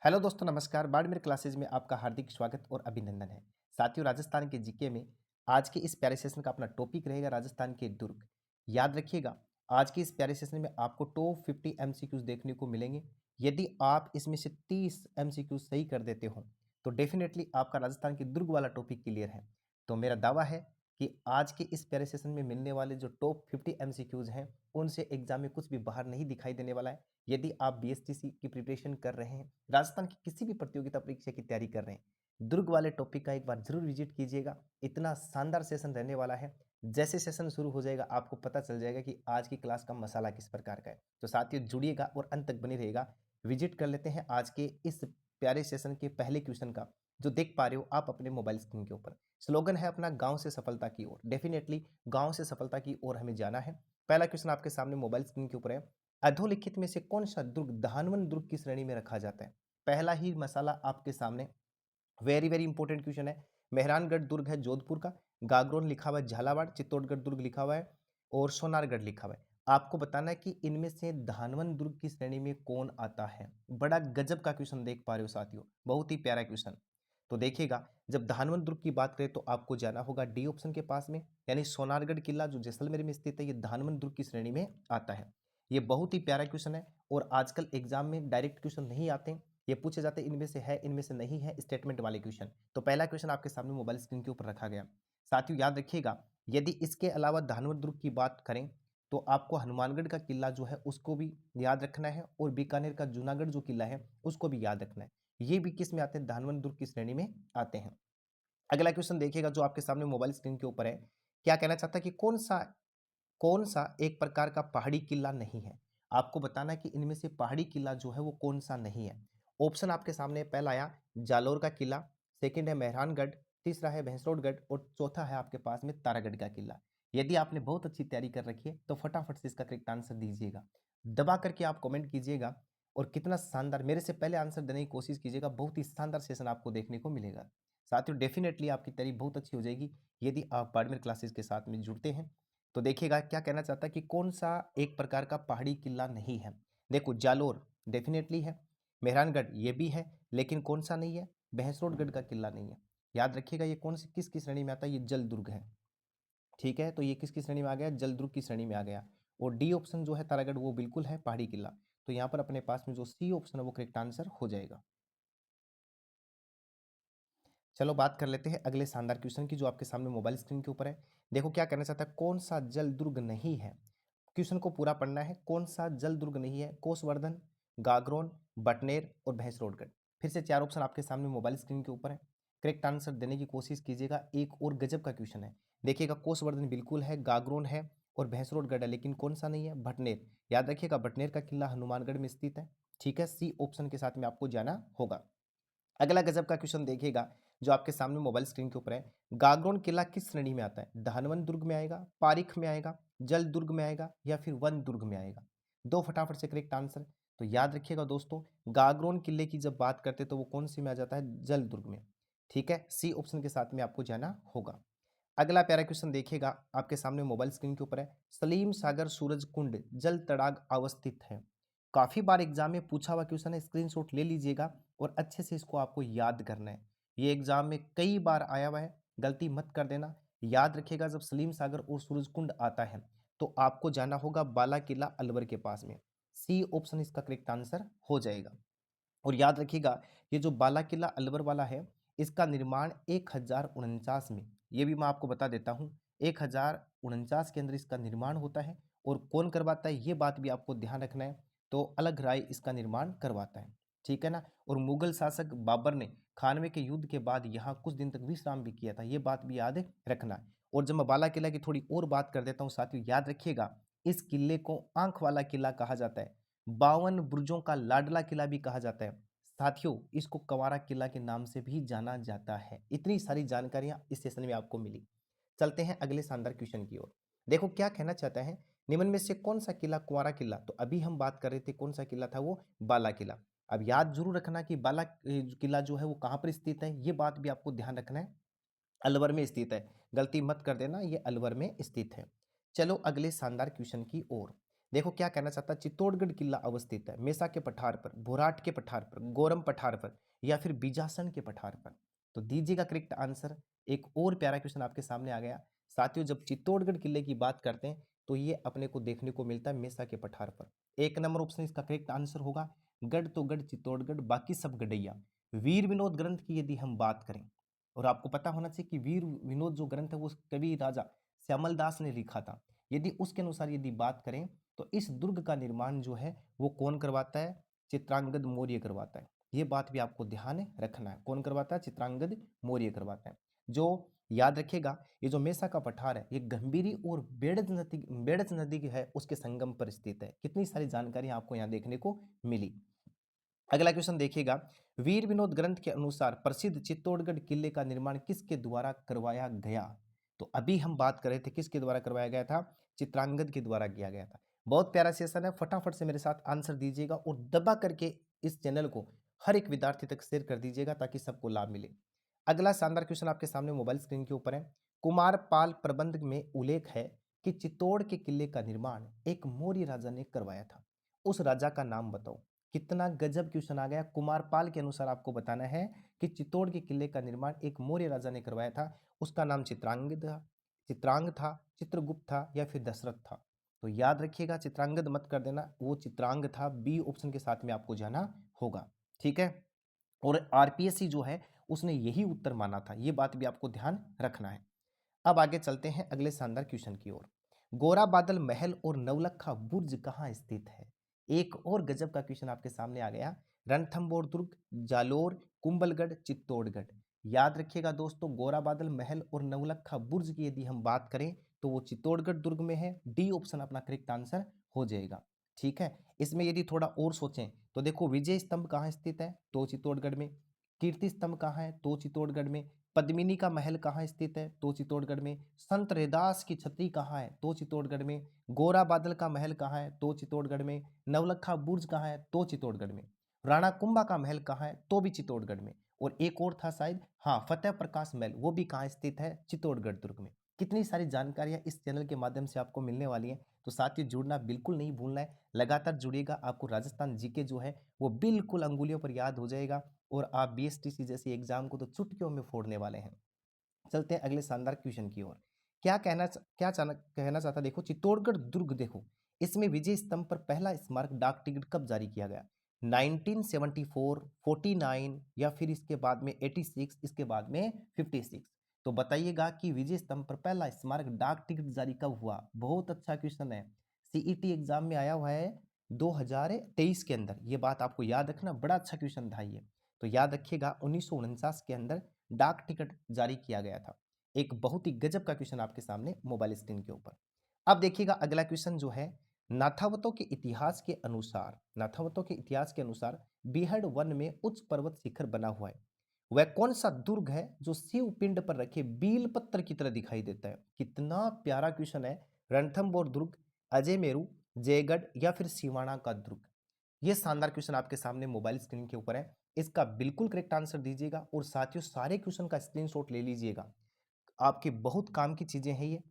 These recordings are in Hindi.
हेलो दोस्तों, नमस्कार। बाड़मेर क्लासेज में आपका हार्दिक स्वागत और अभिनंदन है। साथियों, राजस्थान के जीके में आज के इस प्यारे सेशन का अपना टॉपिक रहेगा राजस्थान के दुर्ग। याद रखिएगा, आज के इस प्यारे सेशन में आपको टॉप 50 एमसीक्यूज देखने को मिलेंगे। यदि आप इसमें से 30 एमसीक्यूज सही कर देते हो तो डेफिनेटली आपका राजस्थान के दुर्ग वाला टॉपिक क्लियर है। तो मेरा दावा है कि आज के इस प्यारे सेशन में मिलने वाले जो टॉप 50 एमसीक्यूज हैं उनसे एग्जाम में कुछ भी बाहर नहीं दिखाई देने वाला है। यदि आप बीएसटीसी की प्रिपरेशन कर रहे हैं, राजस्थान की किसी भी प्रतियोगिता परीक्षा की तैयारी कर रहे हैं, दुर्ग वाले टॉपिक का एक बार जरूर विजिट कीजिएगा। इतना शानदार सेशन रहने वाला है। जैसे सेशन शुरू हो जाएगा आपको पता चल जाएगा कि आज की क्लास का मसाला किस प्रकार का है। तो साथियों, जुड़िएगा और अंत तक बने रहेगा। विजिट कर लेते हैं आज के इस प्यारे सेशन के पहले क्वेश्चन का, जो देख पा रहे हो आप अपने मोबाइल स्क्रीन के ऊपर। स्लोगन है अपना, गांव से सफलता की ओर। डेफिनेटली गांव से सफलता की ओर हमें जाना है। पहला क्वेश्चन आपके सामने मोबाइल स्क्रीन के ऊपर है। अधोलिखित में से कौन सा दुर्ग धानवन दुर्ग की श्रेणी में रखा जाता है? पहला ही मसाला आपके सामने। वेरी वेरी इंपॉर्टेंट क्वेश्चन है। मेहरानगढ़ दुर्ग है जोधपुर का, गागरोन लिखा हुआ है झालावाड़, चित्तौड़गढ़ दुर्ग लिखा हुआ है और सोनारगढ़ लिखा हुआ है। आपको बताना है कि इनमें से धानवन दुर्ग की श्रेणी में कौन आता है। बड़ा गजब का क्वेश्चन देख पा रहे हो साथियों, बहुत ही प्यारा क्वेश्चन। तो देखिएगा, जब धानवन दुर्ग की बात करें तो आपको जाना होगा डी ऑप्शन के पास में, यानी सोनारगढ़ किला जो जैसलमेर में स्थित है, ये धानवन दुर्ग की श्रेणी में आता है। ये बहुत ही प्यारा क्वेश्चन है और आजकल एग्जाम में डायरेक्ट क्वेश्चन नहीं आते, ये पूछे जाते इनमें से है इनमें से नहीं है, स्टेटमेंट वाले क्वेश्चन। तो पहला क्वेश्चन आपके सामने मोबाइल स्क्रीन के ऊपर रखा गया। साथियों याद रखिएगा, यदि इसके अलावा धानवन दुर्ग की बात करें तो आपको हनुमानगढ़ का किला जो है उसको भी याद रखना है और बीकानेर का जूनागढ़ जो किला है उसको भी याद रखना है। ये भी किस में आते हैं? धानवन दुर्ग की श्रेणी में आते हैं। अगला क्वेश्चन देखिएगा जो आपके सामने मोबाइल स्क्रीन के ऊपर है। क्या कहना चाहता है कि कौन सा एक प्रकार का पहाड़ी किला नहीं है? आपको बताना है कि इनमें से पहाड़ी किला जो है वो कौन सा नहीं है। ऑप्शन आपके सामने पहला आया जालोर का किला, सेकंड है मेहरानगढ़, तीसरा है भैंसरोडगढ़ और चौथा है आपके पास में तारागढ़ का किला। यदि आपने बहुत अच्छी तैयारी कर रखी है तो फटाफट से इसका करेक्ट आंसर दीजिएगा, दबा करके आप कमेंट कीजिएगा। और कितना शानदार, मेरे से पहले आंसर देने की कोशिश कीजिएगा, बहुत ही शानदार सेशन आपको देखने को मिलेगा। साथियों डेफिनेटली आपकी तैयारी बहुत अच्छी हो जाएगी यदि आप बाड़मेर क्लासेस के साथ में जुड़ते हैं। तो देखिएगा क्या कहना चाहता है कि कौन सा एक प्रकार का पहाड़ी किला नहीं है। देखो, जालोर डेफिनेटली है, मेहरानगढ़ ये भी है, लेकिन कौन सा नहीं है? भैंसरोडगढ़ का किला नहीं है। याद रखिएगा ये कौन सी किस की श्रेणी में आता है? ये जल दुर्ग है। ठीक है, तो ये किसकी श्रेणी में आ गया? जल दुर्ग की श्रेणी में आ गया। और डी ऑप्शन जो है तारागढ़ वो बिल्कुल है पहाड़ी किला। तो यहाँ पर अपने पास में जो सी ऑप्शन है वो करेक्ट आंसर हो जाएगा। चलो बात कर लेते हैं अगले शानदार क्वेश्चन की जो आपके सामने मोबाइल स्क्रीन के ऊपर है। देखो क्या कहना चाहता है, कौन सा जल दुर्ग नहीं है? क्वेश्चन को पूरा पढ़ना है। कौन सा जल दुर्ग नहीं है? कोसवर्धन, गागरोन, बटनेर और भैंसरोडगढ़। फिर से चार ऑप्शन आपके सामने मोबाइल स्क्रीन के ऊपर है। करेक्ट आंसर देने की कोशिश कीजिएगा। एक और गजब का क्वेश्चन है। देखिएगा, कोसवर्धन बिल्कुल है, गागरोन है और भैंसरोडगढ़ है, लेकिन कौन सा नहीं है? भटनेर। याद रखिएगा, भटनेर का किला हनुमानगढ़ में स्थित है। ठीक है, सी ऑप्शन के साथ में आपको जाना होगा। अगला गजब का क्वेश्चन देखिएगा जो आपके सामने मोबाइल स्क्रीन के ऊपर है। गागरोन किला किस श्रेणी में आता है? धानवन दुर्ग में आएगा, पारीख में आएगा, जल दुर्ग में आएगा या फिर वन दुर्ग में आएगा? दो फटाफट से करेक्ट आंसर। तो याद रखिएगा दोस्तों, गागरोन किले की जब बात करते हैं तो वो कौन सी में आ जाता है? जल दुर्ग में। ठीक है, सी ऑप्शन के साथ में आपको जाना होगा। अगला प्यारा क्वेश्चन देखिएगा आपके सामने मोबाइल स्क्रीन के ऊपर है। सलीम सागर सूरज कुंड जल तड़ाग अवस्थित है। काफी बार एग्जाम में पूछा हुआ क्वेश्चन है, स्क्रीनशॉट ले लीजिएगा और अच्छे से इसको आपको याद करना है। ये एग्जाम में कई बार आया हुआ है, गलती मत कर देना। याद रखिएगा, जब सलीम सागर और सूरज कुंड आता है तो आपको जाना होगा बाला किला अलवर के पास में। सी ऑप्शन इसका करेक्ट आंसर हो जाएगा। और याद रखिएगा, ये जो बाला किला अलवर वाला है इसका निर्माण 1049 में, ये भी मैं आपको बता देता हूँ, 1049 के अंदर इसका निर्माण होता है। और कौन करवाता है ये बात भी आपको ध्यान रखना है। तो अलग राय इसका निर्माण करवाता है। ठीक है ना। और मुगल शासक बाबर ने खानवे के युद्ध के बाद यहाँ कुछ दिन तक विश्राम भी किया था, ये बात भी याद रखना है। और जब मैं बाला किला की थोड़ी और बात कर देता हूँ साथियों, याद रखिएगा, इस किले को आंख वाला किला कहा जाता है, 52 बुर्जों का लाडला किला भी कहा जाता है। साथियों, इसको कंवारा किला के नाम से भी जाना जाता है। इतनी सारी जानकारियां इस सेशन में आपको मिली। चलते हैं अगले शानदार क्वेश्चन की ओर। देखो क्या कहना चाहता है, निम्न में से कौन सा किला कुंवारा किला? तो अभी हम बात कर रहे थे कौन सा किला था, वो बाला किला। अब याद जरूर रखना कि बाला किला जो है वो कहाँ पर स्थित है, ये बात भी आपको ध्यान रखना है। अलवर में स्थित है, गलती मत कर देना, ये अलवर में स्थित है। चलो अगले शानदार क्वेश्चन की ओर। देखो क्या कहना चाहता है, चित्तौड़गढ़ किला अवस्थित है मेसा के पठार पर, भोराट के पठार पर, गोरम पठार पर या फिर बीजासन के पठार पर। तो दीजिएगा करेक्ट आंसर। एक और प्यारा क्वेश्चन आपके सामने आ गया साथियों, जब चित्तौड़गढ़ किले की बात करते हैं तो ये अपने को देखने को मिलता है मेसा के पठार पर। एक नंबर ऑप्शन इसका करेक्ट आंसर होगा। गढ़ तो गढ़ चित्तौड़गढ़, बाकी सब गढ़ैया। वीर विनोद ग्रंथ की यदि हम बात करें, और आपको पता होना चाहिए कि वीर विनोद जो ग्रंथ है वो कवि राजा श्यामल दास ने लिखा था। यदि उसके अनुसार यदि बात करें तो इस दुर्ग का निर्माण जो है वो कौन करवाता है? चित्रांगद मौर्य करवाता है। ये बात भी आपको ध्यान रखना है, कौन करवाता है? चित्रांगद मौर्य करवाता है। जो याद रखिएगा, ये जो मेसा का पठार है ये गंभीरी और बेड़च नदी है उसके संगम पर स्थित है। कितनी सारी जानकारी आपको यहाँ देखने को मिली। अगला क्वेश्चन देखिएगा, वीर विनोद ग्रंथ के अनुसार प्रसिद्ध चित्तौड़गढ़ किले का निर्माण किसके द्वारा करवाया गया? तो अभी हम बात कर रहे थे किसके द्वारा करवाया गया था? चित्रांगद के द्वारा किया गया था। बहुत प्यारा सेशन है, फटाफट से मेरे साथ आंसर दीजिएगा और दबा करके इस चैनल को हर एक विद्यार्थी तक शेयर कर दीजिएगा ताकि सबको लाभ मिले। अगला शानदार क्वेश्चन आपके सामने मोबाइल स्क्रीन के ऊपर है। कुमारपाल प्रबंध में उल्लेख है कि चित्तौड़ के किले का निर्माण एक मौर्य राजा ने करवाया था। उस राजा का नाम बताओ। कितना गजब क्वेश्चन आ गया। कुमारपाल के अनुसार आपको बताना है कि चित्तौड़ के किले का निर्माण एक मौर्य राजा ने करवाया था। उसका नाम चित्रांग था, चित्रगुप्त था या फिर दशरथ था। तो याद रखिएगा, चित्रांगद मत कर देना, वो चित्रांग था। बी ऑप्शन के साथ में आपको जाना होगा। ठीक है, और आरपीएससी जो है उसने यही उत्तर माना था, ये बात भी आपको ध्यान रखना है। अब आगे चलते हैं अगले शानदार क्वेश्चन की ओर। गोरा बादल महल और नवलखा बुर्ज कहाँ स्थित है? एक और गजब का क्वेश्चन आपके सामने आ गया। रणथंभौर दुर्ग, जालोर, कुंभलगढ़, चित्तौड़गढ़। याद रखिएगा दोस्तों, गोरा बादल महल और नवलखा बुर्ज की यदि हम बात करें तो वो चित्तौड़गढ़ दुर्ग में है। डी ऑप्शन अपना करेक्ट आंसर हो जाएगा। ठीक है, इसमें यदि थोड़ा और सोचें तो देखो, विजय स्तंभ कहाँ स्थित है? तो चित्तौड़गढ़ में। कीर्ति स्तंभ कहाँ है? तो चित्तौड़गढ़ में। पद्मिनी का महल कहाँ स्थित है? तो चित्तौड़गढ़ में। संत रैदास की छतरी कहाँ है? तो चित्तौड़गढ़ में। गोरा बादल का महल कहाँ है? तो चित्तौड़गढ़ में। नवलखा बुर्ज कहाँ है? तो चित्तौड़गढ़ में। राणा कुंभा का महल कहाँ है? तो भी चित्तौड़गढ़ में। और एक और था शायद, हाँ, फतेह प्रकाश महल, वो भी कहाँ स्थित है? चित्तौड़गढ़ दुर्ग में। कितनी सारी जानकारियां इस चैनल के माध्यम से आपको मिलने वाली हैं, तो साथ ही जुड़ना बिल्कुल नहीं भूलना है। लगातार जुड़िएगा, आपको राजस्थान जीके जो है वो बिल्कुल अंगुलियों पर याद हो जाएगा और आप बीएसटीसी जैसी एग्जाम को तो चुटकियों में फोड़ने वाले हैं। चलते हैं अगले शानदार क्वेश्चन की ओर। कहना चाहता, देखो चित्तौड़गढ़ दुर्ग, देखो इसमें विजय स्तंभ पर पहला स्मारक डाक टिकट कब जारी किया गया? 1974, 49 या फिर इसके बाद में 86, इसके बाद में 56। तो बताइएगा कि विजय स्तंभ पर पहला स्मारक डाक टिकट जारी कब हुआ? बहुत अच्छा क्वेश्चन है, सीईटी एग्जाम में आया हुआ है 2023 के अंदर। ये बात आपको याद रखना, बड़ा अच्छा क्वेश्चन था ये। तो याद रखिएगा 1949 के अंदर डाक टिकट जारी किया गया था। एक बहुत ही गजब का क्वेश्चन आपके सामने मोबाइल स्क्रीन के ऊपर। अब देखिएगा अगला क्वेश्चन जो है, नाथावतों के इतिहास के अनुसार बीहड़ वन में उच्च पर्वत शिखर बना हुआ है। वह कौन सा दुर्ग है जो शिव पिंड पर रखे बील पत्थर की तरह दिखाई देता है? कितना प्यारा क्वेश्चन है। रणथंभौर दुर्ग, अजय मेरू, जयगढ़ या फिर सिवाना का दुर्ग। ये शानदार क्वेश्चन आपके सामने मोबाइल स्क्रीन के ऊपर है। इसका बिल्कुल करेक्ट आंसर दीजिएगा और साथियों सारे क्वेश्चन का स्क्रीनशॉट ले लीजिएगा। आपके बहुत काम की चीजें हैं ये,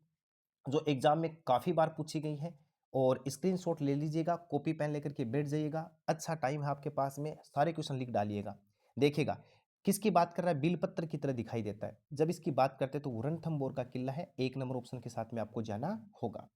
जो एग्जाम में काफी बार पूछी गई है। और स्क्रीनशॉट ले लीजिएगा, कॉपी पेन लेकर के बैठ जाइएगा। अच्छा टाइम है आपके पास में, सारे क्वेश्चन लिख डालिएगा। देखिएगा किसकी बात कर रहा है, बिलपत्र की तरह दिखाई देता है। जब इसकी बात करते हैं तो रणथंभौर का किला है। एक नंबर ऑप्शन के साथ में आपको जाना होगा।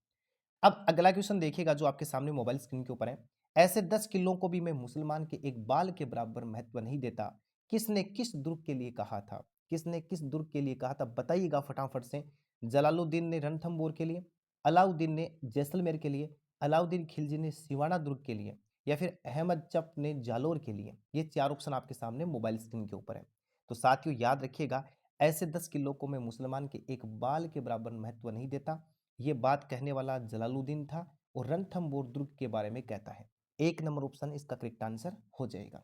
अब अगला क्वेश्चन देखिएगा जो आपके सामने मोबाइल स्क्रीन के ऊपर है। ऐसे 10 किलों को भी मैं मुसलमान के एक बाल के बराबर महत्व नहीं देता, किसने किस दुर्ग के लिए कहा था? किसने किस दुर्ग के लिए कहा था बताइएगा फटाफट से। जलालुद्दीन ने रणथंभौर के लिए, अलाउद्दीन ने जैसलमेर के लिए, अलाउद्दीन खिलजी ने सिवाना दुर्ग के लिए या फिर अहमद चप ने जालोर के लिए। ये चार ऑप्शन आपके सामने मोबाइल स्क्रीन के ऊपर है। तो साथियों याद रखिएगा, ऐसे 10 किलों को मैं मुसलमान के एक बाल के बराबर महत्व नहीं देता, ये बात कहने वाला जलालुद्दीन था और रणथंभौर दुर्ग के बारे में कहता है। एक नंबर ऑप्शन इसका करेक्ट आंसर हो जाएगा।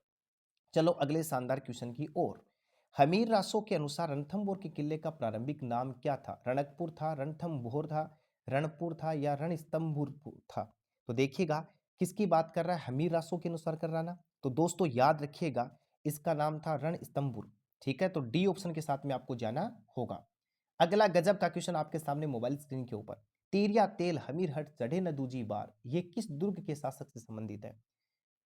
चलो अगले शानदार क्वेश्चन की ओर। हमीर रासो के अनुसार रणथंभौर के किले का प्रारंभिक नाम क्या था? रणकपुर था, रणथंभौर था, रणपुर था या रणस्तंभुर था? तो देखिएगा किसकी बात कर रहा है, हमीर रासो के अनुसार कर रहा ना। तो दोस्तों याद रखिएगा, इसका नाम था रणस्तंभुर। ठीक है, तो डी ऑप्शन के साथ में आपको जाना होगा। अगला गजब का क्वेश्चन आपके सामने मोबाइल स्क्रीन के ऊपर। तेरिया तेल हमीर हट चढ़े न दूजी बार, ये किस दुर्ग के शासक से संबंधित है?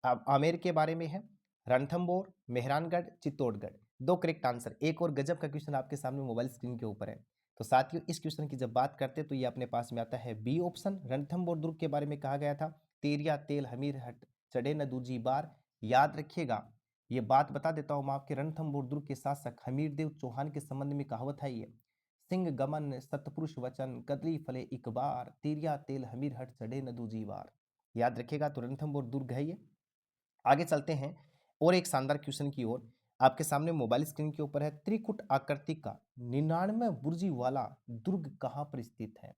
अब आमेर के बारे में है, रणथंबोर, मेहरानगढ़, चित्तौड़गढ़। दो करेक्ट आंसर। एक और गजब का क्वेश्चन आपके सामने मोबाइल स्क्रीन के ऊपर है। तो साथियों, इस क्वेश्चन की जब बात करते हैं तो ये अपने पास में आता है बी ऑप्शन। रणथंबोर दुर्ग के बारे में कहा गया था, तेरिया तेल हमीर हट चढ़े न दूजी बार। याद रखिएगा, ये बात बता देता हूं मैं आपके, रणथंबोर दुर्ग के शासक हमीरदेव चौहान के संबंध में कहावत है ये, सिंह गमन सतपुरुष वचन कदली फले इक बार, तेरिया तेल हमीर हट चढ़े न दूजी बार। याद रखिएगा, तो रणथंबोर दुर्ग है ये। आगे चलते हैं और एक शानदार क्वेश्चन की ओर। आपके सामने मोबाइल स्क्रीन के ऊपर है, त्रिकुट आकृति का 99 बुर्जी वाला दुर्ग कहाँ पर स्थित है?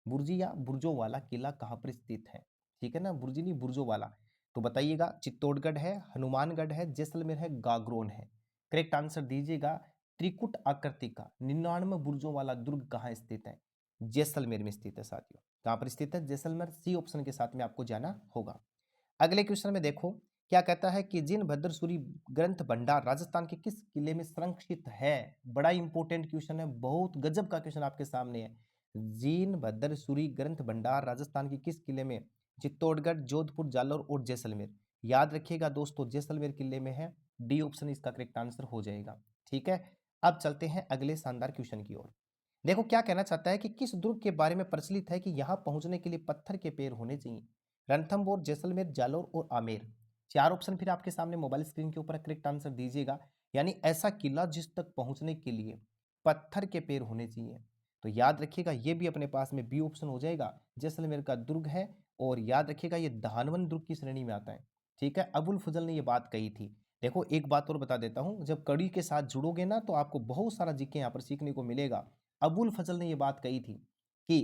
बुर्जी या बुर्जो वाला किला कहाँ पर स्थित है? ठीक है ना, बुर्जी नहीं बुर्जो वाला। तो बताइएगा, चित्तौड़गढ़ है, हनुमानगढ़ है, जैसलमेर है, गागरोन है। करेक्ट आंसर दीजिएगा। त्रिकुट आकृति का 99 बुर्जों वाला दुर्ग कहाँ स्थित है? जैसलमेर में स्थित है साथियों। कहाँ पर स्थित है? जैसलमेर। सी ऑप्शन के साथ में आपको जाना होगा। अगले क्वेश्चन में देखो क्या कहता है कि जिन भद्रसूरी ग्रंथ भंडार राजस्थान के किस किले में संरक्षित है? बड़ा इंपॉर्टेंट क्वेश्चन है, बहुत गजब का क्वेश्चन आपके सामने है। जिन भद्रसूरी ग्रंथ भंडार राजस्थान के किस किले में? चित्तौड़गढ़, जोधपुर, जालौर और जैसलमेर। याद रखिएगा दोस्तों, जैसलमेर किले में है। डी ऑप्शन इसका करेक्ट आंसर हो जाएगा। ठीक है, अब चलते हैं अगले शानदार क्वेश्चन की ओर। देखो क्या कहना चाहता है कि किस दुर्ग के बारे में प्रचलित है कि यहां पहुंचने के लिए पत्थर के पैर होने चाहिए? रणथंबोर, जैसलमेर, जालौर और आमेर। चार ऑप्शन फिर आपके सामने मोबाइल स्क्रीन के ऊपर, करेक्ट आंसर दीजिएगा। यानी ऐसा किला जिस तक पहुंचने के लिए पत्थर के पैर होने चाहिए। तो याद रखिएगा, ये भी अपने पास में बी ऑप्शन हो जाएगा, जैसलमेर का दुर्ग है। और याद रखिएगा, ये धानवन दुर्ग की श्रेणी में आता है। ठीक है, अबुल फजल ने ये बात कही थी। देखो एक बात और बता देता हूं, जब कड़ी के साथ जुड़ोगे ना तो आपको बहुत सारा जीके यहाँ पर सीखने को मिलेगा। अबुल फजल ने ये बात कही थी कि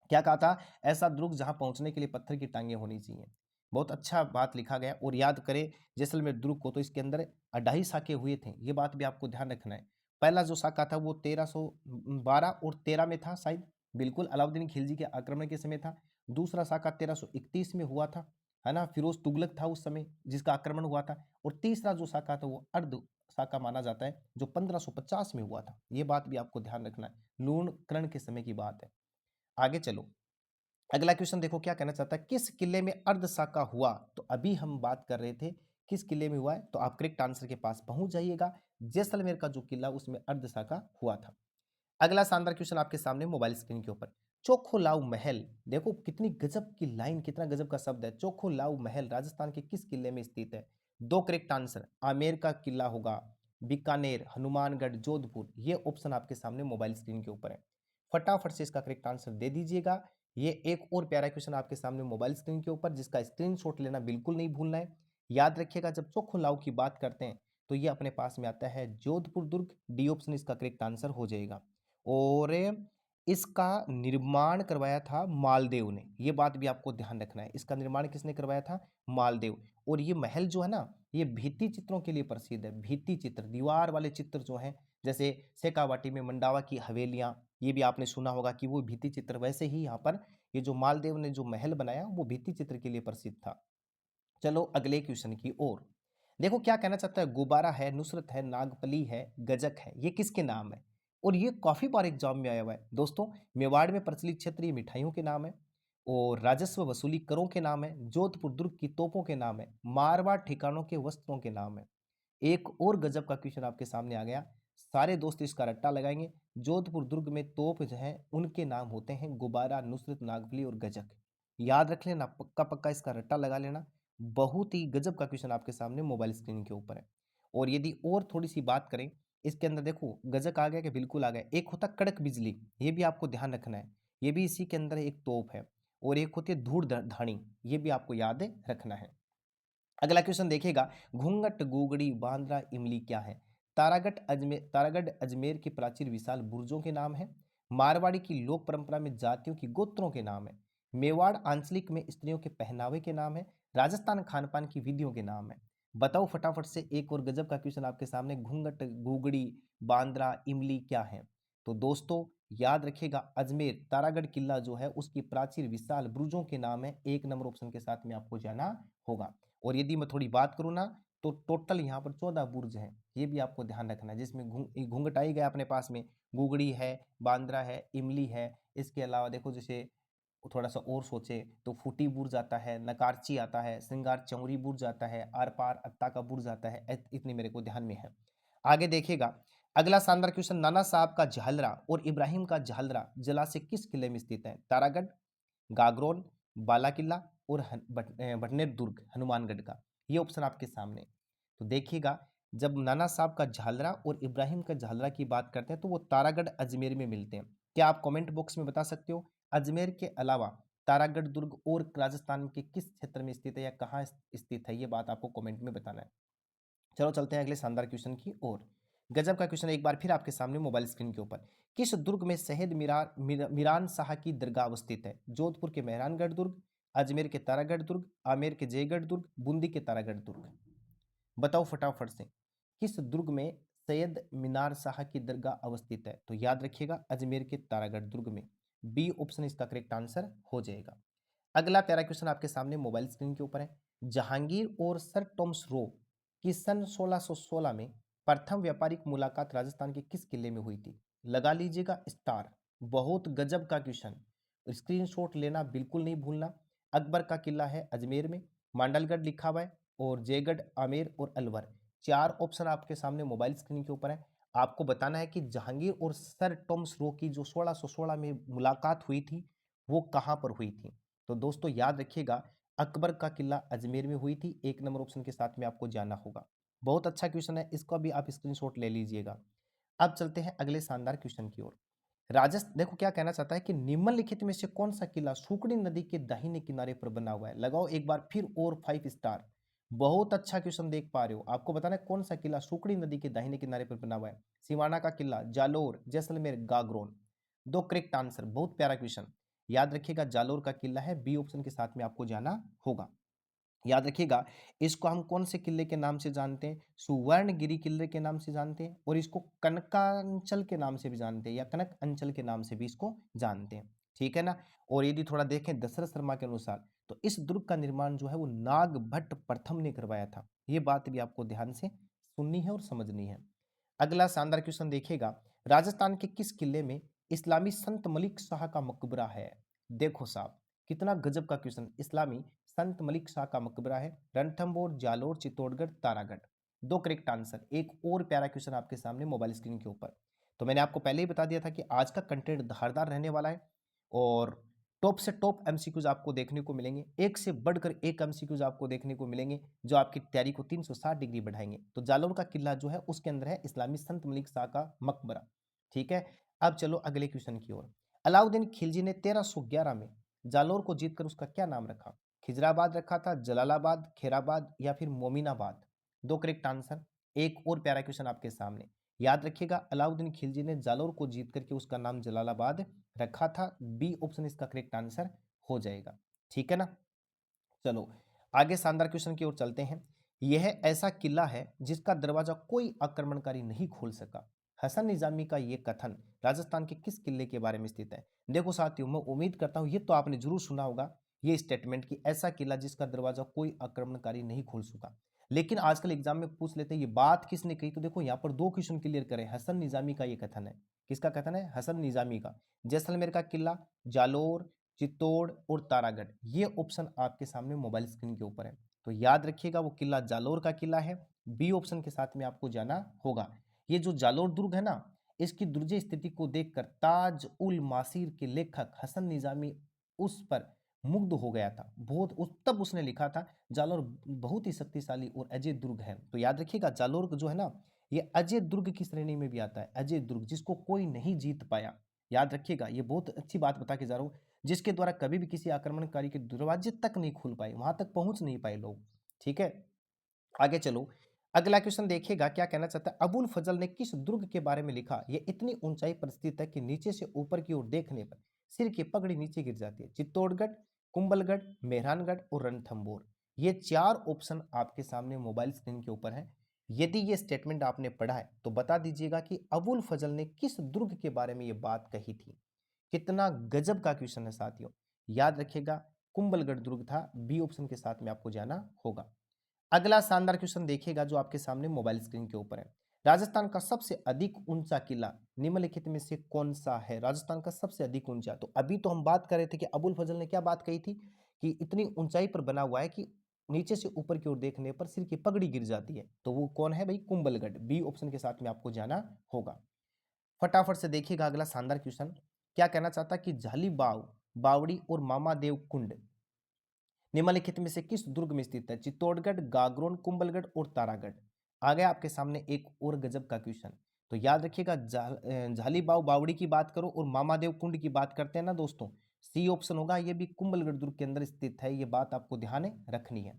क्या कहा था, ऐसा दुर्ग जहां पहुंचने के लिए पत्थर की टांगे होनी चाहिए। बहुत अच्छा बात लिखा गया। और याद करें जैसलमेर दुर्ग को, तो इसके अंदर अढ़ाई साके हुए थे, ये बात भी आपको ध्यान रखना है। पहला जो साका था वो 1312 और 13 में था शायद, बिल्कुल अलाउद्दीन खिलजी के आक्रमण के समय था। दूसरा साका 1331 में हुआ था, है ना, फिरोज तुगलक था उस समय जिसका आक्रमण हुआ था। और तीसरा जो साका था वो अर्ध साका माना जाता है, जो 1550 में हुआ था। ये बात भी आपको ध्यान रखना है, लूणकरण के समय की बात है। आगे चलो, अगला क्वेश्चन देखो क्या कहना चाहता है, किस किले में अर्धशाका हुआ? तो अभी हम बात कर रहे थे किस किले में हुआ है, तो आप करेक्ट आंसर के पास पहुंच जाइएगा। जैसलमेर का जो किला उसमें अर्धशाका हुआ था। अगला शानदार क्वेश्चन आपके सामने मोबाइल स्क्रीन के ऊपर, चोखो लाऊ महल। देखो कितनी गजब की लाइन, कितना गजब का शब्द है। चोखो लाऊ महल राजस्थान के किस किले में स्थित है? दो करेक्ट आंसर, आमेर का किला होगा, बीकानेर, हनुमानगढ़, जोधपुर। ये ऑप्शन आपके सामने मोबाइल स्क्रीन के ऊपर है। फटाफट से इसका करेक्ट आंसर दे दीजिएगा। ये एक और प्यारा क्वेश्चन आपके सामने मोबाइल स्क्रीन के ऊपर, जिसका स्क्रीनशॉट लेना बिल्कुल नहीं भूलना है। याद रखिएगा, जब चोखो लाऊ की बात करते हैं तो ये अपने पास में आता है जोधपुर दुर्ग। डी ऑप्शन इसका करेक्ट आंसर हो जाएगा। और इसका निर्माण करवाया था मालदेव ने, ये बात भी आपको ध्यान रखना है। इसका निर्माण किसने करवाया था? मालदेव। और ये महल जो है ना, ये भित्ति चित्रों के लिए प्रसिद्ध है। भित्ति चित्र, दीवार वाले चित्र जो हैं, जैसे शेखावाटी में मंडावा की हवेलियां, ये भी आपने सुना होगा कि वो भित्ति चित्र। वैसे ही यहाँ पर ये जो मालदेव ने जो महल बनाया वो भित्ति चित्र के लिए प्रसिद्ध था। चलो अगले क्वेश्चन की ओर। देखो क्या कहना चाहता है, गुब्बारा है, नुसरत है, नागपली है, गजक है, ये किसके नाम है? और ये काफी बार एग्जाम में आया हुआ है दोस्तों। मेवाड़ में प्रचलित क्षेत्रीय मिठाइयों के नाम है, और राजस्व वसूली करों के नाम है, जोधपुर दुर्ग की तोपों के नाम है, मारवाड़ ठिकानों के वस्त्रों के नाम है। एक और गजब का क्वेश्चन आपके सामने आ गया, सारे दोस्त इसका रट्टा लगाएंगे। जोधपुर दुर्ग में तोप जो है उनके नाम होते हैं गुब्बारा, नुसरत, नागफली और गजक। याद रख लेना, पक्का पक्का इसका रट्टा लगा लेना। बहुत ही गजब का क्वेश्चन आपके सामने मोबाइल स्क्रीन के ऊपर है। और यदि और थोड़ी सी बात करें, इसके अंदर देखो गजक आ गया कि बिल्कुल आ गया। एक होता कड़क बिजली, ये भी आपको ध्यान रखना है, ये भी इसी के अंदर एक तोप है। और एक होती है धूड़ धानी, ये भी आपको याद रखना है। अगला क्वेश्चन देखिएगा, घूंघट, गुगड़ी, बांद्रा, इमली क्या है? तारागढ़ अजमेर के प्राचीन विशाल बुर्जों के नाम है। मारवाड़ी की लोक परंपरा में जातियों की गोत्रों के नाम है। मेवाड़ आंचलिक में स्त्रियों के पहनावे के नाम है। राजस्थान खान पान की विधियों के नाम है। बताओ फटाफट से, एक और गजब का क्वेश्चन आपके सामने, घूंघट, गुगड़ी, बांद्रा, इमली क्या है? तो दोस्तों याद रखिएगा, अजमेर तारागढ़ किला जो है उसकी प्राचीर विशाल बुर्जों के नाम है। एक नंबर ऑप्शन के साथ में आपको जाना होगा। और यदि मैं थोड़ी बात करूँ ना, तो टोटल यहाँ पर 14 बुर्ज हैं, ये भी आपको ध्यान रखना है, जिसमें घुंघटाई गया अपने पास में, गुगड़ी है, बांद्रा है, इमली है। इसके अलावा देखो जैसे थोड़ा सा और सोचे तो फूटी बुर्ज आता है, नकारची आता है, श्रृंगार चौरी बुर्ज आता है, आर पार अत्ता का बुर्ज आता है। इतनी मेरे को ध्यान में है। आगे देखिएगा अगला शानदार क्वेश्चन, नाना साहब का झालरा और इब्राहिम का झालरा जलाशय किस किले में स्थित है? तारागढ़, गागरोन, बाला किला और भटनेर दुर्ग हनुमानगढ़ का। ये ऑप्शन आपके सामने। तो देखिएगा जब नाना साहब का झालरा और इब्राहिम का झालरा की बात करते हैं तो वो तारागढ़ अजमेर में मिलते हैं। क्या आप कमेंट बॉक्स में बता सकते हो अजमेर के अलावा तारागढ़ दुर्ग और राजस्थान के किस क्षेत्र में स्थित है या कहाँ स्थित है? ये बात आपको कमेंट में बताना है। चलो चलते हैं अगले शानदार क्वेश्चन की ओर। गजब का क्वेश्चन एक बार फिर आपके सामने मोबाइल स्क्रीन के ऊपर। किस दुर्ग में शहीद मीरान शाह की दरगाह अवस्थित है? जोधपुर के मेहरानगढ़ दुर्ग, अजमेर के तारागढ़ दुर्ग, आमेर के जयगढ़ दुर्ग, बूंदी के तारागढ़ दुर्ग। बताओ फटाफट से किस दुर्ग में सैयद मीनार शाह की दरगाह अवस्थित है? तो याद रखिएगा अजमेर के तारागढ़ दुर्ग में। बी ऑप्शन इसका करेक्ट आंसर हो जाएगा। अगला प्यारा क्वेश्चन आपके सामने मोबाइल स्क्रीन के ऊपर है। जहांगीर और सर टॉमस रो की सन 1616 में प्रथम व्यापारिक मुलाकात राजस्थान के किस किले में हुई थी? लगा लीजिएगा स्टार। बहुत गजब का क्वेश्चन, स्क्रीनशॉट लेना बिल्कुल नहीं भूलना। अकबर का किला है अजमेर में, मांडलगढ़ लिखा हुआ है, और जयगढ़, आमेर और अलवर। चार ऑप्शन आपके सामने मोबाइल स्क्रीन के ऊपर है। आपको बताना है कि जहांगीर और सर टॉमस रो की जो 1616 में मुलाकात हुई थी वो कहां पर हुई थी? तो दोस्तों याद रखिएगा अकबर का किला अजमेर में हुई थी। एक नंबर ऑप्शन के साथ में आपको जाना होगा। बहुत अच्छा क्वेश्चन है, इसका भी आप स्क्रीनशॉट ले लीजिएगा। अब चलते हैं अगले शानदार क्वेश्चन की ओर। राजस्थान देखो क्या कहना चाहता है कि निम्नलिखित में से कौन सा किला सुकड़ी नदी के दाहिने किनारे पर बना हुआ है? लगाओ एक बार फिर और 5 स्टार। बहुत अच्छा क्वेश्चन देख पा रहे हो। आपको बताना है कौन सा किला सुकड़ी नदी के दाहिने किनारे पर बना हुआ है? सिवाना का किला, जालोर, जैसलमेर, गागरोन। दो करेक्ट आंसर। बहुत प्यारा क्वेश्चन। याद रखिएगा जालोर का किला है। बी ऑप्शन के साथ में आपको जाना होगा। याद रखिएगा इसको हम कौन से किले के नाम से जानते हैं? सुवर्णगिरी किले के नाम से जानते हैं, और इसको कनकांचल के नाम से भी जानते हैं, या कनक अंचल के नाम से भी इसको जानते हैं। ठीक है ना। और यदि थोड़ा देखें दशरथ शर्मा के अनुसार तो इस दुर्ग का निर्माण जो है वो नागभट्ट प्रथम ने करवाया था। ये बात भी आपको ध्यान से सुननी है और समझनी है। अगला शानदार क्वेश्चन देखिएगा, राजस्थान के किस किले में इस्लामी संत मलिक शाह का मकबरा है? देखो साहब कितना गजब का क्वेश्चन। इस्लामी संत मलिक शाह का मकबरा है रणथंभौर, जालोर, चित्तौड़गढ़, तारागढ़। दो करेक्ट आंसर। एक और प्यारा क्वेश्चन आपके सामने मोबाइल स्क्रीन के ऊपर। तो मैंने आपको पहले ही बता दिया था कि आज का कंटेंट धारदार रहने वाला है, और टॉप से टॉप एमसीक्यूज आपको देखने को मिलेंगे, एक से बढ़कर एक एमसीक्यूज आपको देखने को मिलेंगे जो आपकी तैयारी को 360 डिग्री बढ़ाएंगे। तो जालोर का किला जो है उसके अंदर है इस्लामी संत मलिक शाह का मकबरा। ठीक है। अब चलो अगले क्वेश्चन की ओर। अलाउद्दीन खिलजी ने 1311 में जालोर को जीतकर उसका क्या नाम रखा? खिजराबाद रखा था, जलालाबाद, खेराबाद या फिर मोमिनाबाद। दो करेक्ट आंसर। एक और प्यारा क्वेश्चन आपके सामने। याद रखिएगा अलाउद्दीन खिलजी ने जालोर को जीत करके उसका नाम जलालाबाद रखा था। बी ऑप्शन इसका करेक्ट आंसर हो जाएगा। ठीक है ना। चलो आगे शानदार क्वेश्चन की ओर चलते हैं। यह ऐसा किला है जिसका दरवाजा कोई आक्रमणकारी नहीं खोल सका। हसन निजामी का यह कथन राजस्थान के किस किले के बारे में स्थित है? देखो साथियों मैं उम्मीद करता हूं ये तो आपने जरूर सुना होगा ये स्टेटमेंट कि ऐसा किला जिसका दरवाजा कोई आक्रमणकारी नहीं खोल सका। लेकिन आजकल एग्जाम में पूछ लेते हैं ये बात किसने कही, तो देखो यहाँ पर दो क्वेश्चन क्लियर करें। हसन निजामी का ये कथन है। किसका कथन है? हसन निजामी का। जैसलमेर का किला, जालोर, चित्तौड़ और तारागढ़। ये ऑप्शन आपके सामने मोबाइल स्क्रीन के ऊपर है। तो याद रखिएगा वो किला जालोर का किला है। बी ऑप्शन के साथ में आपको जाना होगा। ये जो जालोर दुर्ग है ना, इसकी दुर्जय स्थिति को देखकर ताज उल मासीर के लेखक हसन निजामी उस पर मुग्ध हो गया था। बहुत तब उसने लिखा था जालोर बहुत ही शक्तिशाली और अजय दुर्ग है। तो याद रखिएगा जालोर जो है ना ये अजय दुर्ग की श्रेणी में भी आता है। अजय दुर्ग जिसको कोई नहीं जीत पाया। याद रखिएगा ये बहुत अच्छी बात बता के जा रहा हूं, जिसके द्वारा कभी भी किसी आक्रमणकारी के दरवाजे तक नहीं खुल पाए, वहां तक पहुंच नहीं पाए लोग। ठीक है। आगे चलो अगला क्वेश्चन देखिएगा क्या कहना चाहता है। अबुल फजल ने किस दुर्ग के बारे में लिखा? यह इतनी ऊंचाई पर स्थित है कि नीचे से ऊपर की ओर देखने पर सिर की पगड़ी नीचे गिर जाती है। चित्तौड़गढ़, कुंभलगढ़, मेहरानगढ़ और रणथंभौर। ये चार ऑप्शन आपके सामने मोबाइल स्क्रीन के ऊपर है। यदि ये स्टेटमेंट आपने पढ़ा है तो बता दीजिएगा कि अबुल फजल ने किस दुर्ग के बारे में ये बात कही थी। कितना गजब का क्वेश्चन है साथियों। याद रखिएगा कुंभलगढ़ दुर्ग था। बी ऑप्शन के साथ में आपको जाना होगा। अगला शानदार क्वेश्चन देखिएगा जो आपके सामने मोबाइल स्क्रीन के ऊपर है। राजस्थान का सबसे अधिक ऊंचा किला निम्नलिखित में से कौन सा है? राजस्थान का सबसे अधिक ऊंचा, तो अभी तो हम बात कर रहे थे कि अबुल फजल ने क्या बात कही थी कि इतनी ऊंचाई पर बना हुआ है कि नीचे से ऊपर की ओर देखने पर सिर की पगड़ी गिर जाती है। तो वो कौन है भाई? कुंभलगढ़। बी ऑप्शन के साथ में आपको जाना होगा। फटाफट से देखिएगा अगला शानदार क्वेश्चन। क्या कहना चाहता कि झालीबाव, बावड़ी और मामादेव कुंड निम्नलिखित में से किस दुर्ग में स्थित है? चित्तौड़गढ़, गागरोन, कुंभलगढ़ और तारागढ़। आ गया आपके सामने एक और गजब का क्वेश्चन। तो याद रखिएगा, झालीबाव बावड़ी की बात करो और मामादेव कुंड की बात करते हैं ना दोस्तों, सी ऑप्शन होगा, ये भी कुंभलगढ़ दुर्ग के अंदर स्थित है। ये बात आपको ध्यान रखनी है।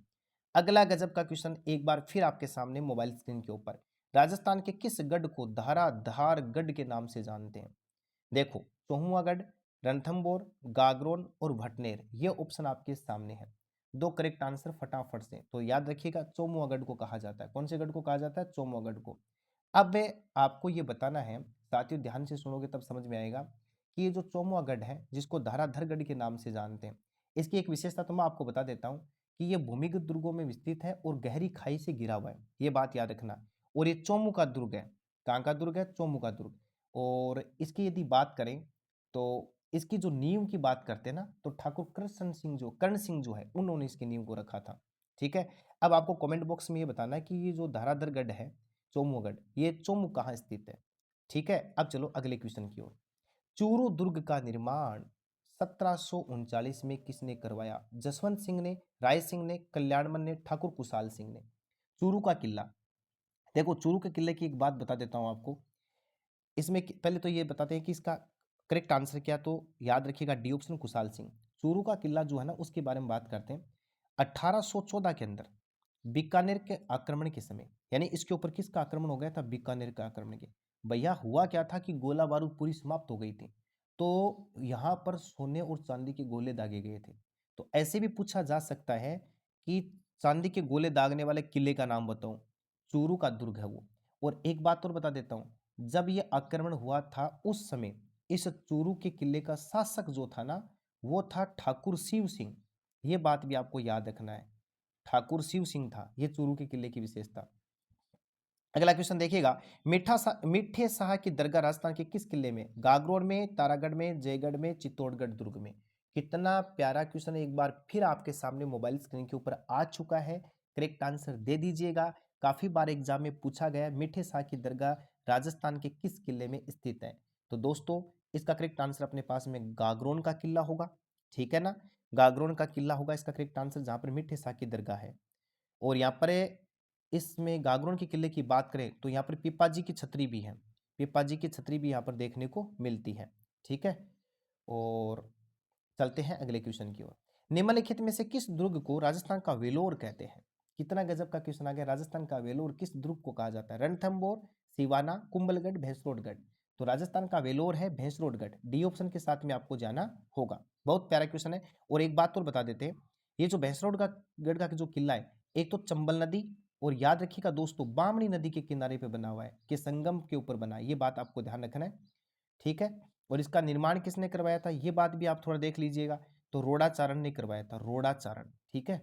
अगला गजब का क्वेश्चन एक बार फिर आपके सामने मोबाइल स्क्रीन के ऊपर। राजस्थान के किस गढ़ को धाराधार गढ़ के नाम से जानते हैं? देखो, सोहुआगढ़, रणथंबोर, गागरोन और भटनेर, ये ऑप्शन आपके सामने है। दो करेक्ट आंसर फटाफट से। तो याद रखिएगा, चोमुआगढ़ को कहा जाता है। कौन से गढ़ को कहा जाता है? चोमुआगढ़ को। अब आपको ये बताना है, साथियों ध्यान से सुनोगे तब समझ में आएगा कि ये जो चोमुआगढ़ है, जिसको धाराधरगढ़ के नाम से जानते हैं, इसकी एक विशेषता तो मैं आपको बता देता हूँ कि ये भूमिगत दुर्गों में विस्तृत है और गहरी खाई से घिरा हुआ है। ये बात याद रखना। और ये चोमू का दुर्ग है। कहाँ का दुर्ग है? चोमू का दुर्ग। और इसकी यदि बात करें तो इसकी जो नींव की बात करते हैं ना, तो ठाकुर कर्ण सिंह जो है, उन्होंने इसकी नींव को रखा था। ठीक है। अब आपको कमेंट बॉक्स में ये बताना है कि ये जो धाराधरगढ़ है, चोमुगढ़, ये चोमू कहाँ स्थित है? ठीक है। अब चलो अगले क्वेश्चन की ओर। चूरू दुर्ग का निर्माण 1739 में किसने करवाया? जसवंत सिंह ने, राय सिंह ने, कल्याणमल ने, ठाकुर कुशाल सिंह ने। चूरू का किला, देखो चूरू के किले की एक बात बता देता हूं आपको। इसमें पहले तो ये बताते हैं कि इसका करेक्ट आंसर क्या, तो याद रखिएगा डी ऑप्शन, कुशाल सिंह। चूरू का किला जो है ना, उसके बारे में बात करते हैं। 1814 के अंदर बीकानेर के आक्रमण के समय, यानी इसके ऊपर किसका आक्रमण हो गया था? बीकानेर का आक्रमण के। भैया हुआ क्या था कि गोला बारूद पूरी समाप्त हो गई थी, तो यहाँ पर सोने और चांदी के गोले दागे गए थे। तो ऐसे भी पूछा जा सकता है कि चांदी के गोले दागने वाले किले का नाम बताओ। चूरू का दुर्ग है वो। और एक बात और बता देता हूँ, जब ये आक्रमण हुआ था उस समय इस चूरू के किले का शासक जो था ना, वो था ठाकुर शिव सिंह। ये बात भी आपको याद रखना है, ठाकुर शिव सिंह था। ये चूरू के किले की विशेषता। अगला क्वेश्चन देखिएगा। मिठे शाह की दरगाह राजस्थान के किस किले में? गागरोन में, तारागढ़ में, जयगढ़ में, चित्तौड़गढ़ दुर्ग में। कितना प्यारा क्वेश्चन एक बार फिर आपके सामने मोबाइल स्क्रीन के ऊपर आ चुका है। करेक्ट आंसर दे दीजिएगा। काफी बार एग्जाम में पूछा गया है, मिठे शाह की दरगाह राजस्थान के किस किले में स्थित है? तो दोस्तों, इसका करेक्ट आंसर अपने पास में गागरोन का किला होगा। ठीक है ना, गागरोन का किला होगा इसका करेक्ट आंसर, जहां पर मिठे शाह की दरगाह है। और यहाँ पर इसमें गागरोन के किले की बात करें तो यहाँ पर पिपाजी की छतरी भी है। पिपाजी की छतरी भी यहाँ पर देखने को मिलती है। ठीक है। और चलते हैं अगले क्वेश्चन की ओर। निम्नलिखित में से किस दुर्ग को राजस्थान का वेलोर कहते हैं? कितना गजब का क्वेश्चन आ गया। राजस्थान का वेलोर किस दुर्ग को कहा जाता है? रणथंबोर, सिवाना, कुंभलगढ़, भैंसरोडगढ़। तो राजस्थान का वेलोर है भैंसरोडगढ़। डी ऑप्शन के साथ में आपको जाना होगा। बहुत प्यारा क्वेश्चन है। और एक बात और बता देते हैं, ये जो भैंसरोडगढ़ का जो किला है, एक तो चंबल नदी, और याद रखिएगा दोस्तों, बामणी नदी के किनारे पे बना हुआ है, कि संगम के ऊपर बना है। ये बात आपको ध्यान रखना है। ठीक है। और इसका निर्माण किसने करवाया था, ये बात भी आप थोड़ा देख लीजिएगा। तो रोडाचारण ने करवाया था, रोडाचारण। ठीक है।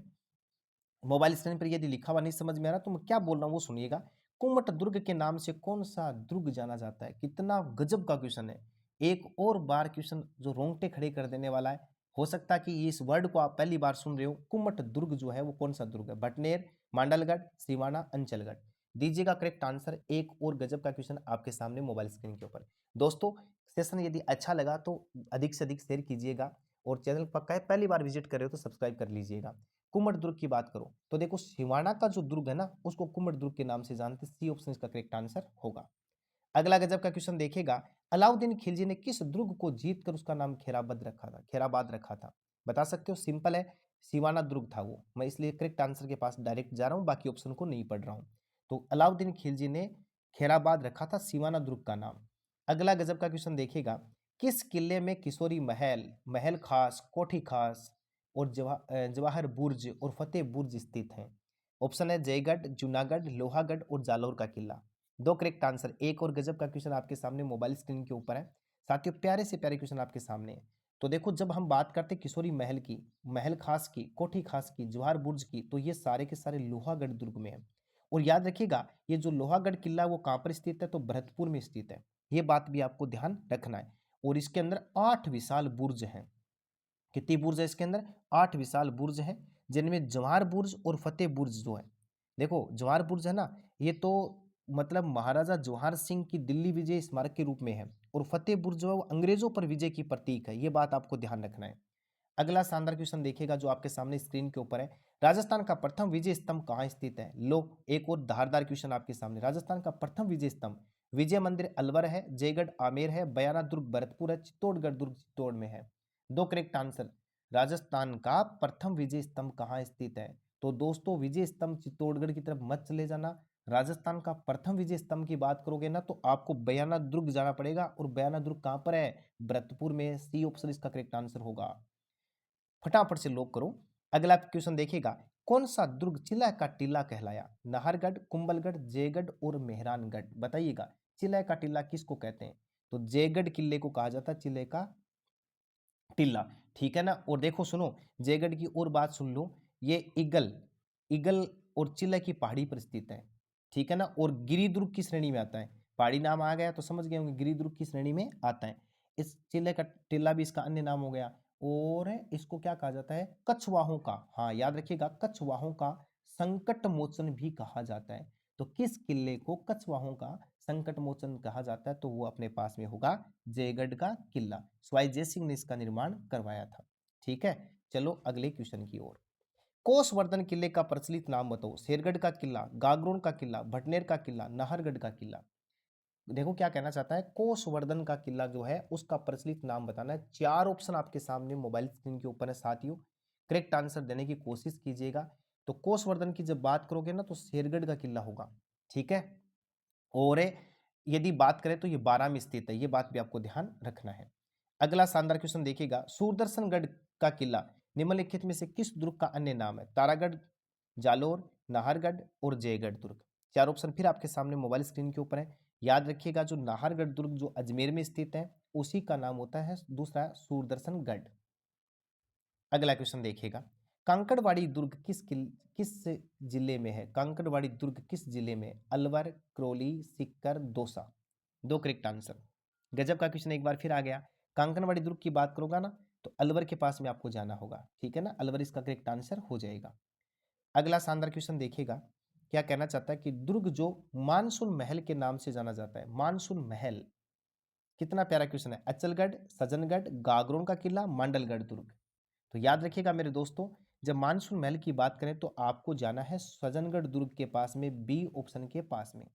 मोबाइल स्क्रीन पर यदि लिखा हुआ नहीं समझ में आ रहा तो मैं क्या बोल रहा हूँ वो सुनिएगा। कुमट दुर्ग के नाम से कौन सा दुर्ग जाना जाता है? कितना गजब का क्वेश्चन है। एक और बार क्वेश्चन जो रोंगटे खड़े कर देने वाला है। हो सकता है कि इस वर्ड को आप पहली बार सुन रहे हो। कुमट दुर्ग जो है वो कौन सा दुर्ग है? भटनेर, मांडलगढ़, सिवाना, अंचलगढ़। दीजिएगा करेक्ट आंसर। एक और गजब का क्वेश्चन आपके सामने मोबाइल स्क्रीन के ऊपर। दोस्तों, सेशन यदि अच्छा लगा तो अधिक से अधिक शेयर कीजिएगा, और चैनल पक्का है पहली बार विजिट कर रहे हो तो सब्सक्राइब कर लीजिएगा। कुमट दुर्ग की बात करो तो देखो, सिवाना का जो दुर्ग है ना, उसको कुमट दुर्ग के नाम से जानते। सी ऑप्शन इसका करेक्ट आंसर होगा। अगला गजब का क्वेश्चन देखिएगा। अलाउद्दीन खिलजी ने किस दुर्ग को जीत कर उसका नाम खेराबद रखा था? खेराबाद रखा था, बता सकते हो? सिंपल है, सिवाना दुर्ग था वो। मैं इसलिए करेक्ट आंसर के पास डायरेक्ट जा रहा हूं, बाकी ऑप्शन को नहीं पढ़ रहा हूं। तो अलाउद्दीन खिलजी ने खेराबाद रखा था सिवाना दुर्ग का नाम। अगला गजब का क्वेश्चन देखिएगा। किस किले में किशोरी महल, महल खास, कोठी खास और जवाहर बुर्ज और फतेह बुर्ज स्थित हैं? ऑप्शन है जयगढ़, जूनागढ़, लोहागढ़ और जालौर का किला। दो करेक्ट आंसर। एक और गजब का क्वेश्चन आपके सामने मोबाइल स्क्रीन के ऊपर है। साथियों, प्यारे से प्यारे क्वेश्चन आपके सामने है। तो देखो जब हम बात करते हैं किशोरी महल की, महल खास की, कोठी खास की, जवाहर बुर्ज की, तो ये सारे के सारे लोहागढ़ दुर्ग में है। और याद रखिएगा ये जो लोहागढ़ किला वो कहाँ पर स्थित है, तो भरतपुर में स्थित है। ये बात भी आपको ध्यान रखना है। और इसके अंदर 8 विशाल बुर्ज हैं। कितनी बुर्ज है इसके अंदर? 8 विशाल बुर्ज हैं, जिनमें जवाहर बुर्ज और फतेह बुर्ज जो है, देखो जवाहर बुर्ज है ना, ये तो मतलब महाराजा जवाहर सिंह की दिल्ली विजय स्मारक के रूप में है। और फतेह बुर्ज जो है वो अंग्रेजों पर विजय की प्रतीक है। ये बात आपको ध्यान रखना है। अगला शानदार क्वेश्चन देखिएगा जो आपके सामने स्क्रीन के ऊपर है। राजस्थान का प्रथम विजय स्तंभ कहाँ स्थित है? लो, एक और धारदार क्वेश्चन आपके सामने। राजस्थान का प्रथम विजय स्तंभ, विजय मंदिर अलवर है, जयगढ़ आमेर है, बयाना दुर्ग भरतपुर है, चित्तौड़गढ़ दुर्ग चित्तौड़ में है। दो करेक्ट आंसर। राजस्थान का प्रथम विजय स्तंभ कहाँ स्थित है? तो दोस्तों विजय स्तंभ चित्तौड़गढ़ की तरफ मत चले जाना। राजस्थान का प्रथम विजय स्तंभ की बात करोगे ना तो आपको बयाना दुर्ग जाना पड़ेगा। और बयाना दुर्ग कहां पर है? भरतपुर में। सी ऑप्शन इसका करेक्ट आंसर होगा। फटाफट से लॉक करो। अगला क्वेश्चन देखिएगा, कौन सा दुर्ग चिल्ला का टीला कहलाया? नाहरगढ़, कुंभलगढ़, जयगढ़ और मेहरानगढ़। बताइएगा चिल्ला का टीला किसको कहते हैं? तो जयगढ़ किले को कहा जाता है चिल्ले का टीला। ठीक है ना। और देखो सुनो, जयगढ़ की और बात सुन लो। ये ईगल ईगल और चिल्ला की पहाड़ी पर स्थित है। ठीक है ना। और गिरिदुर्ग की श्रेणी में आता है। पहाड़ी नाम आ गया तो समझ गए होंगे, गिरिदुर्ग की श्रेणी में आता है। इस चिल्ले का टीला भी इसका अन्य नाम हो गया। और इसको क्या कहा जाता है? कछवाहों का, हाँ याद रखिएगा, कछवाहों का संकट मोचन भी कहा जाता है। तो किस किले को कछवाहों का संकट मोचन कहा जाता है? तो वो अपने पास में होगा जयगढ़ का किला। सवाई जय सिंह ने इसका निर्माण करवाया था। ठीक है, चलो अगले क्वेश्चन की ओर। कोसवर्धन किले का प्रचलित नाम बताओ। शेरगढ़ का किला, गागरोन का किला, भटनेर का किला, नाहरगढ़ का किला। देखो क्या कहना चाहता है, कोसवर्धन का किला जो है उसका प्रचलित नाम बताना है। चार ऑप्शन आपके सामने मोबाइल स्क्रीन के ऊपर है साथियों, करेक्ट आंसर देने की कोशिश कीजिएगा। तो कोसवर्धन की जब बात करोगे ना तो शेरगढ़ का किला होगा। ठीक है। और यदि बात करें तो ये 12 में स्थित है। ये बात भी आपको ध्यान रखना है। अगला शानदार क्वेश्चन देखिएगा, सूरदर्शनगढ़ का किला निम्नलिखित में से किस दुर्ग का अन्य नाम है? तारागढ़, जालोर, नाहरगढ़ और जयगढ़ दुर्ग। चार ऑप्शन फिर आपके सामने मोबाइल स्क्रीन के ऊपर है। याद रखिएगा जो नाहरगढ़ दुर्ग जो अजमेर में स्थित है उसी का नाम होता है दूसरा सूरदर्शनगढ़। अगला क्वेश्चन देखिएगा, कांकड़वाड़ी दुर्ग किस जिले में है? कांकड़वाड़ी दुर्ग किस जिले में? अलवर, करौली, सीकर, दौसा। दो करेक्ट आंसर। गजब का क्वेश्चन एक बार फिर आ गया। कांकड़वाड़ी दुर्ग की बात करूंगा ना तो अलवर के पास में आपको जाना होगा। ठीक है ना, अलवर इसका करेक्ट आंसर हो जाएगा। अगला शानदार क्वेश्चन देखिएगा, क्या कहना चाहता है कि दुर्ग जो मानसून महल के नाम से जाना जाता है, मानसून महल। कितना प्यारा क्वेश्चन है। अचलगढ़, सजनगढ़, गागरोन का किला, मांडलगढ़ दुर्ग। तो याद रखिएगा मेरे दोस्तों, जब मानसून महल की बात करें तो आपको जाना है सजनगढ़ दुर्ग के पास में, बी ऑप्शन के पास में।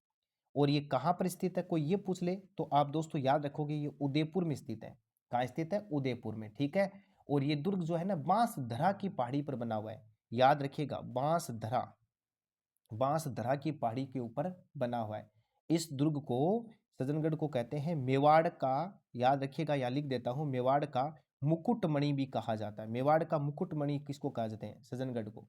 और ये कहां पर स्थित है कोई ये पूछ ले तो आप दोस्तों याद रखोगे ये उदयपुर में स्थित है। कहाँ स्थित है? उदयपुर में। ठीक है। और ये दुर्ग जो है ना बांसधरा की पहाड़ी पर बना हुआ है। याद रखिएगा बांसधरा, बांसधरा की पहाड़ी के ऊपर बना हुआ है। इस दुर्ग को, सजनगढ़ को कहते हैं मेवाड़ का, याद रखिएगा यहाँ लिख देता हूं, मेवाड़ का मुकुटमणि भी कहा जाता है। मेवाड़ का मुकुटमणि किसको कहा जाते हैं? सजनगढ़ को।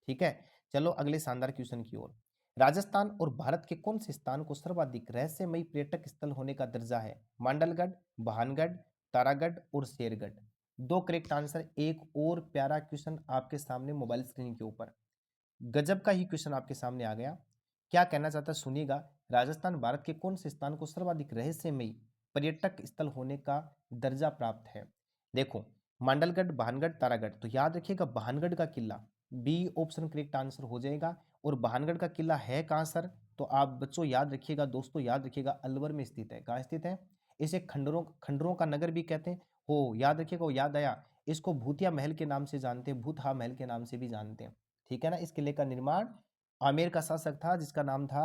ठीक है। चलो अगले शानदार क्वेश्चन की ओर। राजस्थान और भारत के कौन से स्थान को सर्वाधिक रहस्यमयी पर्यटक स्थल होने का दर्जा है? मांडलगढ़, भानगढ़, तारागढ़ और शेरगढ़। दो करेक्ट आंसर। एक और प्यारा क्वेश्चन आपके सामने मोबाइल स्क्रीन के ऊपर, गजब का ही क्वेश्चन आपके सामने आ गया। क्या कहना चाहता है सुनिएगा, राजस्थान भारत के कौन से स्थान को सर्वाधिक रहस्यमयी पर्यटक स्थल होने का दर्जा प्राप्त है? देखो मांडलगढ़, भानगढ़, तारागढ़। तो याद रखिएगा भानगढ़ का किला, बी ऑप्शन करेक्ट आंसर हो जाएगा। और भानगढ़ का किला है कहाँ सर? तो आप बच्चों याद रखिएगा, दोस्तों याद रखिएगा, अलवर में स्थित है। कहाँ स्थित है? इसे खंडरों खंडरों का नगर भी कहते हैं। हो याद रखिएगा, वो याद आया, इसको भूतिया महल के नाम से जानते हैं, भूतहा महल के नाम से भी जानते हैं। ठीक है ना। इस किले का निर्माण आमेर का शासक था जिसका नाम था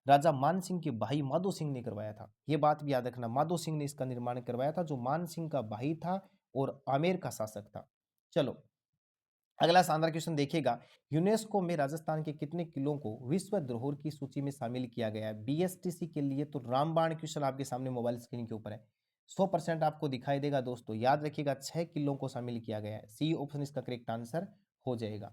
राजा मान सिंह के भाई माधो सिंह ने करवाया था। यह बात भी याद रखना, माधो सिंह ने इसका निर्माण करवाया था, जो मान सिंह का भाई था और आमेर का शासक था। चलो अगला शानदार क्वेश्चन देखिएगा, यूनेस्को में राजस्थान के कितने किलों को विश्व धरोहर की सूची में शामिल किया गया है? बीएसटीसी के लिए तो रामबाण क्वेश्चन आपके सामने मोबाइल स्क्रीन के ऊपर है। 100% आपको दिखाई देगा दोस्तों। याद रखिएगा 6 किलो को शामिल किया गया है। सी ऑप्शन इसका करेक्ट आंसर हो जाएगा।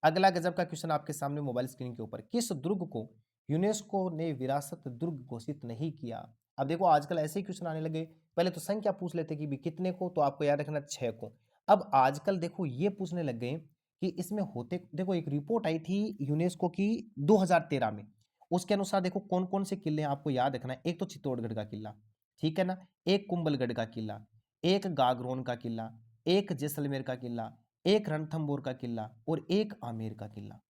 अगला गजब का क्वेश्चन आपके सामने मोबाइल स्क्रीन के ऊपर, किस दुर्ग को यूनेस्को ने विरासत दुर्ग घोषित नहीं किया? अब देखो आजकल ऐसे ही क्वेश्चन आने लगे, पहले तो संख्या पूछ लेते कि भी कितने को, तो आपको याद रखना 6 को। अब आजकल देखो ये पूछने लग गए कि इसमें होते, देखो एक रिपोर्ट आई थी यूनेस्को की 2013 में, उसके अनुसार देखो कौन कौन से किले हैं आपको याद रखना है। एक तो चित्तौड़गढ़ का किला, ठीक है ना, एक कुंभलगढ़ का किला, एक गागरोन का किला, एक जैसलमेर का किला, एक रणथंभौर का किला और एक आमेर का किला।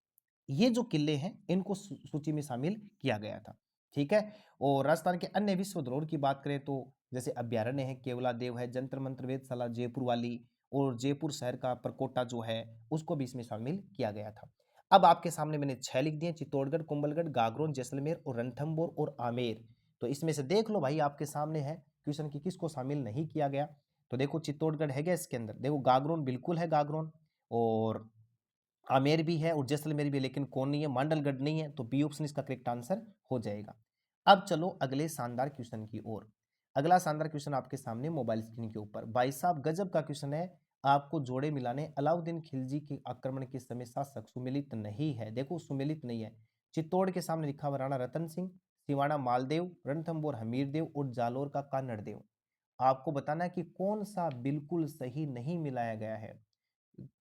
ये जो किले हैं इनको सूची में शामिल किया गया था, ठीक है। और राजस्थान के अन्य विश्व धरोहर की बात करें तो जैसे अभ्यारण्य है, केवला देव है, जंतर मंत्र वेधशाला जयपुर वाली, और जयपुर शहर का परकोटा जो है उसको भी इसमें शामिल किया गया था। अब आपके सामने मैंने 6 लिख दिए, चित्तौड़गढ़, कुंभलगढ़, गागरोन, जैसलमेर और रणथंभौर और आमेर। तो इसमें से देख लो भाई आपके सामने है क्वेश्चन की किसको शामिल नहीं किया गया। तो देखो चित्तौड़गढ़ है क्या इसके अंदर, देखो गागरोन बिल्कुल है, गागरोन, और आमेर भी है और जैसलमेर भी है, लेकिन कौन नहीं है, मांडलगढ़ नहीं है, तो बी ऑप्शन इसका करेक्ट आंसर हो जाएगा। अब चलो अगले शानदार क्वेश्चन की ओर। अगला शानदार क्वेश्चन आपके सामने मोबाइल स्क्रीन के ऊपर, भाई साहब गजब का क्वेश्चन है। आपको जोड़े मिलाने, अलाउद्दीन खिलजी के आक्रमण के समय शासक सुमेलित नहीं है, देखो सुमेलित नहीं है। चित्तौड़ के सामने लिखा हुआ राणा रतन सिंह, सिवाड़ा मालदेव, रणथंभौर हमीरदेव और जालोर का कान्हड़देव। आपको बताना है कि कौन सा बिल्कुल सही नहीं मिलाया गया है।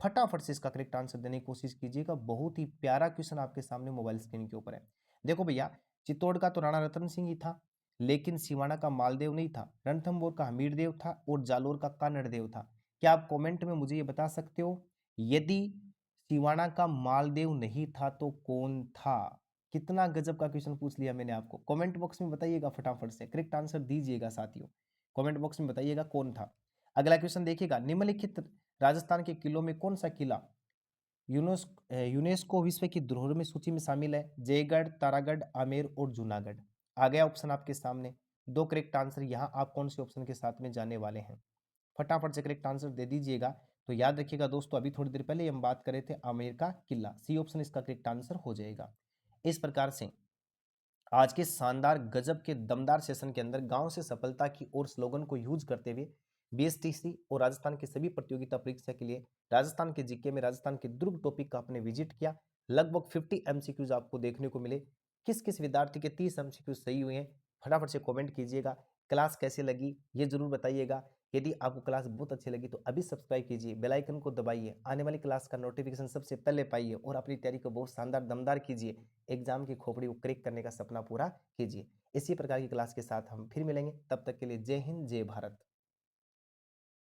फटाफट से इसका करेक्ट आंसर देने की कोशिश कीजिएगा, बहुत ही प्यारा क्वेश्चन आपके सामने मोबाइल स्क्रीन के ऊपर है। देखो भैया, चित्तौड़ का तो राणा रतन सिंह ही था, लेकिन सिवाना का मालदेव नहीं था, रणथंभौर का हमीरदेव था और जालोर का कान्हड़देव था। क्या आप कमेंट में मुझे ये बता सकते हो, यदि सिवाना का मालदेव नहीं था तो कौन था? कितना गजब का क्वेश्चन पूछ लिया मैंने आपको। कमेंट बॉक्स में बताइएगा, फटाफट से करेक्ट आंसर दीजिएगा साथियों, कमेंट बॉक्स में बताइएगा कौन था। अगला क्वेश्चन देखिएगा, निम्नलिखित राजस्थान के किलों में कौन सा किला यूनेस्को विश्व की धरोहर में सूची में शामिल है? जयगढ़, तारागढ़, आमेर और जूनागढ़। आ गया ऑप्शन आपके सामने, दो करेक्ट आंसर। यहां आप कौन से ऑप्शन के साथ में जाने वाले हैं, फटाफट से करेक्ट आंसर दे दीजिएगा। तो याद रखिएगा दोस्तों, अभी थोड़ी देर पहले हम बात कर रहे थे आमेर का किला, सी ऑप्शन इसका करेक्ट आंसर हो जाएगा। इस प्रकार से आज के शानदार गजब के दमदार सेशन के अंदर गांव से सफलता की ओर स्लोगन को यूज करते हुए बीएसटीसी और राजस्थान की सभी प्रतियोगिता परीक्षा के लिए राजस्थान के जीके में राजस्थान के दुर्ग टॉपिक का आपने विजिट किया। लगभग 50 एमसीक्यूज आपको देखने को मिले। किस किस विद्यार्थी के 30 एमसीक्यूज सही हुए हैं, फटाफट से कमेंट कीजिएगा। क्लास कैसे लगी ये जरूर बताइएगा। यदि आपको क्लास बहुत अच्छी लगी तो अभी सब्सक्राइब कीजिए, बेल आइकन को दबाइए, आने वाली क्लास का नोटिफिकेशन सबसे पहले पाइए और अपनी तैयारी को बहुत शानदार दमदार कीजिए। एग्जाम की खोपड़ी को क्रैक करने का सपना पूरा कीजिए। इसी प्रकार की क्लास के साथ हम फिर मिलेंगे, तब तक के लिए जय हिंद जय भारत।